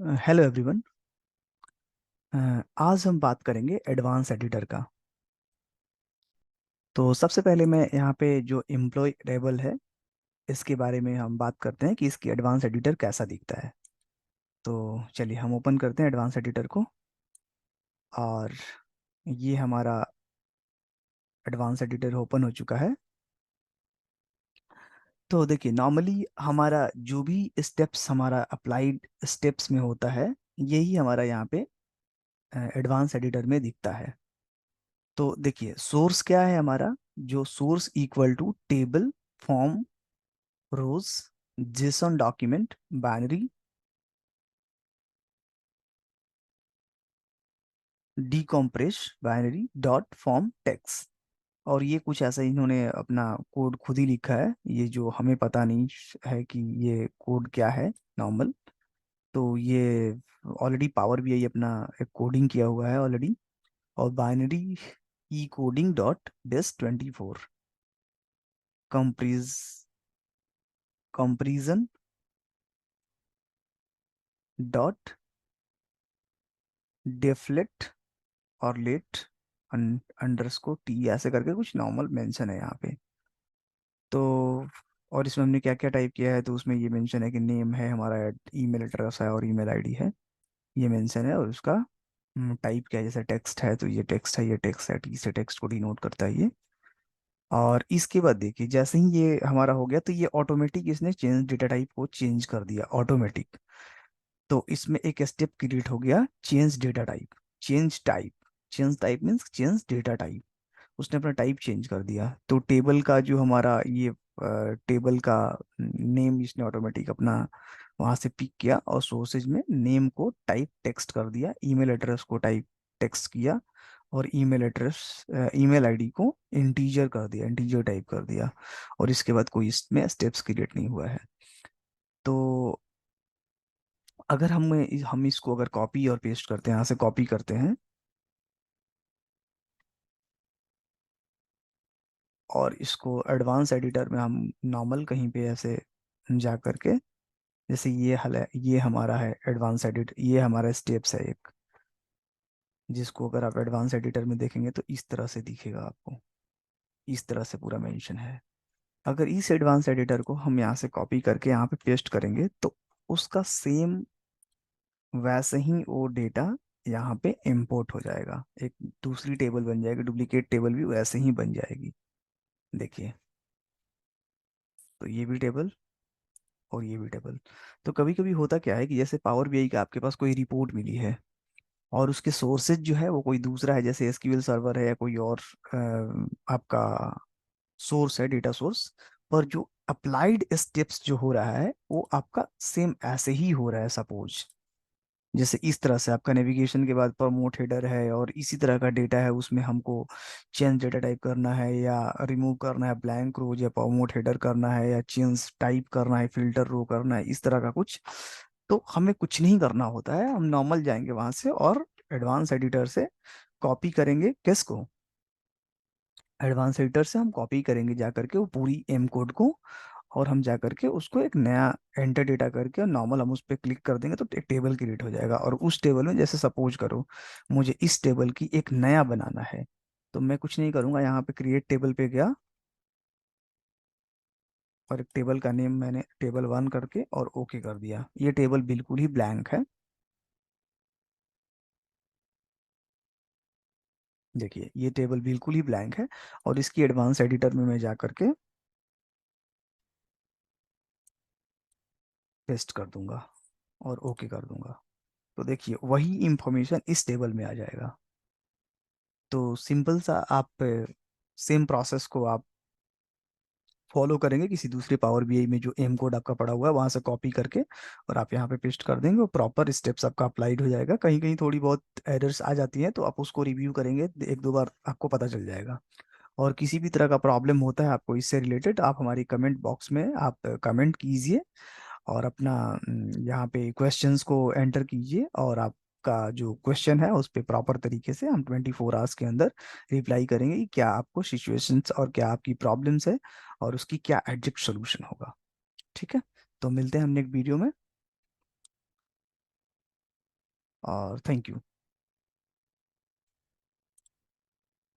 Hello everyone. आज हम बात करेंगे एडवांस एडिटर का। तो सबसे पहले मैं यहाँ पे जो एम्प्लॉय टेबल है इसके बारे में हम बात करते हैं कि इसकी एडवांस एडिटर कैसा दिखता है। तो चलिए हम ओपन करते हैं एडवांस एडिटर को। और ये हमारा एडवांस एडिटर ओपन हो चुका है। तो देखिए नॉर्मली हमारा जो भी स्टेप्स हमारा अप्लाइड स्टेप्स में होता है यही हमारा यहाँ पे एडवांस एडिटर में दिखता है। तो देखिए सोर्स क्या है हमारा, जो source equal to table, form, rows, JSON document, binary, decompress binary dot form text. और ये कुछ ऐसा इन्होंने अपना कोड खुद ही लिखा है, ये जो हमें पता नहीं है कि ये कोड क्या है नॉर्मल। तो ये ऑलरेडी पावर बीआई अपना एक कोडिंग किया हुआ है ऑलरेडी। और बाइनरी ई कोडिंग डॉट बेस 24, कंप्रीज कंप्रीजन डॉट डेफलेक्ट और लेट अंडरस्कोर टी ऐसे करके कुछ नॉर्मल मेंशन है यहाँ पे। तो और इसमें हमने क्या क्या टाइप किया है, तो उसमें ये मेंशन है कि नेम है हमारा, ईमेल एड्रेस है और ईमेल आईडी है, ये मेंशन है। और उसका टाइप क्या है, जैसे टेक्स्ट है तो ये टेक्स्ट है, ये टेक्स्ट है, टी से टेक्स्ट को डिनोट करता है ये। और इसके बाद देखिए जैसे ही ये हमारा हो गया तो ये ऑटोमेटिक इसने चेंज डेटा टाइप को चेंज कर दिया ऑटोमेटिक। तो इसमें एक स्टेप क्रिएट हो गया, change data type. Change type, change type means change data type. उसने अपना टाइप चेंज कर दिया। तो टेबल का जो हमारा ये टेबल का नेम इसने ऑटोमेटिक अपना वहां से पिक किया और सोर्सेज में नेम को टाइप टेक्स्ट कर दिया, ईमेल एड्रेस को टाइप टेक्स्ट किया, और ईमेल एड्रेस ईमेल आईडी को इंटीजर कर दिया, इंटीजर टाइप कर दिया। और इसके बाद कोई इसमें स्टेप्स क्रिएट नहीं हुआ है। तो अगर हम इसको अगर कॉपी और पेस्ट करते हैं, यहाँ से कॉपी करते हैं और इसको एडवांस एडिटर में हम नॉर्मल कहीं पे ऐसे जा करके, जैसे ये हल है, ये हमारा है एडवांस एडिट, ये हमारा स्टेप्स है एक, जिसको अगर आप एडवांस एडिटर में देखेंगे तो इस तरह से दिखेगा आपको, इस तरह से पूरा मेंशन है। अगर इस एडवांस एडिटर को हम यहाँ से कॉपी करके यहाँ पे पेस्ट करेंगे तो उसका सेम वैसे ही वो डेटा यहाँ पे इंपोर्ट हो जाएगा, एक दूसरी टेबल बन जाएगी, डुप्लीकेट टेबल भी वैसे ही बन जाएगी। देखिए, तो ये भी टेबल और ये भी टेबल। तो कभी कभी होता क्या है कि जैसे पावर बीआई का आपके पास कोई रिपोर्ट मिली है और उसके सोर्सेज जो है वो कोई दूसरा है, जैसे एसक्यूएल सर्वर है या कोई और आपका सोर्स है, डेटा सोर्स, पर जो अप्लाइड स्टेप्स जो हो रहा है वो आपका सेम ऐसे ही हो रहा है। सपोज जैसे इस तरह से आपका नेविगेशन के बाद प्रमोट हेडर है और इसी तरह का डेटा है, उसमें हमको चेंज डेटा टाइप करना है या रिमूव करना है ब्लैंक रोज, या प्रमोट हेडर करना है या चेंज टाइप करना है, फिल्टर रो करना है, इस तरह का कुछ। तो हमें कुछ नहीं करना होता है, हम नॉर्मल जाएंगे वहां से और एडवांस एडिटर से कॉपी करेंगे किसको, एडवांस एडिटर से हम कॉपी करेंगे जा करके वो पूरी एम कोड को, और हम जा करके उसको एक नया एंटर डेटा करके और नॉर्मल हम उस पर क्लिक कर देंगे तो एक टेबल क्रिएट हो जाएगा। और उस टेबल में जैसे सपोज करो मुझे इस टेबल की एक नया बनाना है, तो मैं कुछ नहीं करूंगा, यहाँ पे क्रिएट टेबल पे गया और एक टेबल का नेम मैंने टेबल 1 करके और ओके कर दिया। ये टेबल बिल्कुल ही ब्लैंक है। देखिए ये टेबल बिल्कुल ही ब्लैंक है। और इसकी एडवांस एडिटर में मैं जा करके पेस्ट कर दूंगा और ओके कर दूंगा। तो देखिए वही इंफॉर्मेशन इस टेबल में आ जाएगा। तो सिंपल सा आप सेम प्रोसेस को आप फॉलो करेंगे किसी दूसरे पावर बीआई में जो एम कोड आपका पड़ा हुआ है वहां से कॉपी करके और आप यहाँ पे पेस्ट कर देंगे, और प्रॉपर स्टेप्स आपका अप्लाइड हो जाएगा। कहीं कहीं थोड़ी बहुत एरर्स आ जाती हैं तो आप उसको रिव्यू करेंगे, एक दो बार आपको पता चल जाएगा। और किसी भी तरह का प्रॉब्लम होता है आपको इससे रिलेटेड, आप हमारी कमेंट बॉक्स में आप कमेंट कीजिए और अपना यहाँ पे क्वेश्चंस को एंटर कीजिए, और आपका जो क्वेश्चन है उस पे प्रॉपर तरीके से हम 24 आवर्स के अंदर रिप्लाई करेंगे कि क्या आपको सिचुएशंस और क्या आपकी प्रॉब्लम्स है और उसकी क्या एग्जैक्ट सोल्यूशन होगा। ठीक है, तो मिलते हैं हम नेक्स्ट वीडियो में। और थैंक यू।